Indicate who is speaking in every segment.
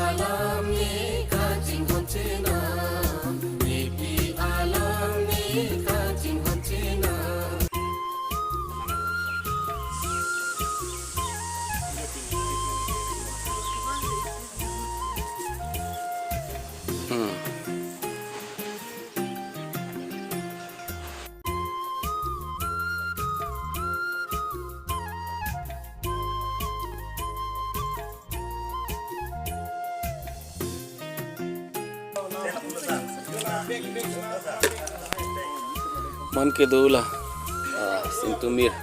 Speaker 1: alam ni kajing honcena, ipi alam ni kajing honcena.
Speaker 2: Man ke dula Sintumir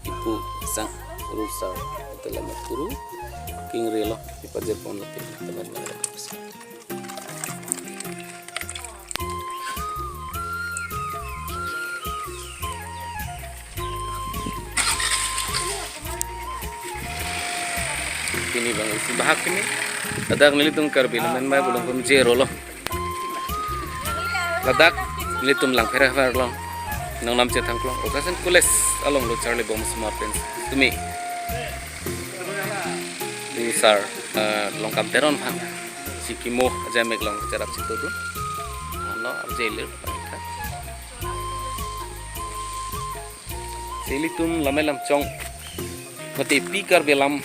Speaker 2: ipu sang rusar telah makuru king relo ipajer pon lati teman mereka. Ini bang isi bahak ini ladak nilitum karbi namen mai belum pun jero lo ladak nilitum lang ferah lo nang nam cetang lo okasan kules along lo Charlie Bom Smartens tumi usar long kam teron phang sikimo jamek long jarap situ tu no abjelir paika selitum lamelam chong mati pikar belam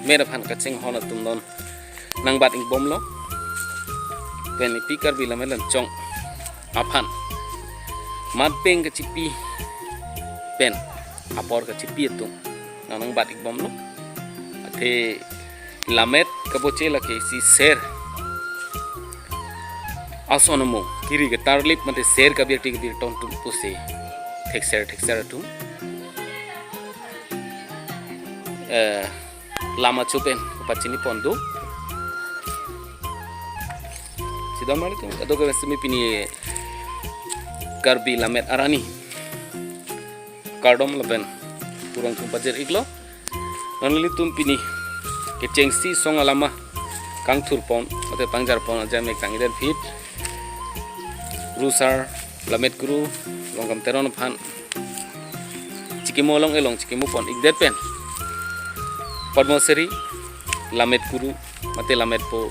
Speaker 2: mere phan kaching hona tum non nang bat ing bom lo pen pikar belam melan chong aphan mat peng ka chipi pen apor ka chipi tu nang bat ing bom lo ate lamet ka boche la ke si ser asonomo kiri ke tarlip mate ser ka bir tik bir ton tu puse thek ser tu lama chupen pachini pondu sidam mali tu ado ke semi pini karbi lamet arani kardom laben kurang tu pajer iglo nanli tum pini ke chengsi song alama kangthur pon mate pangjar pon ajame kangider fit rusar lamet guru longkam teron phan chikimo long elong chikimo pon igder pen Padmosari lamet guru mate lamet po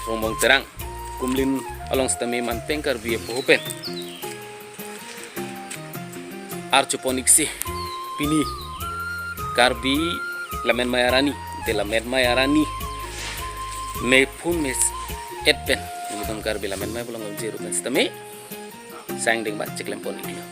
Speaker 2: rombong terang kumlin along stami man pengkar biye po pen archoponiksi pini karbi lamen mayarani te lamet mayarani me phun mes etpen ngitom karbi lamen may bolong jeru pen stami sang ding bat chiklem pon iklo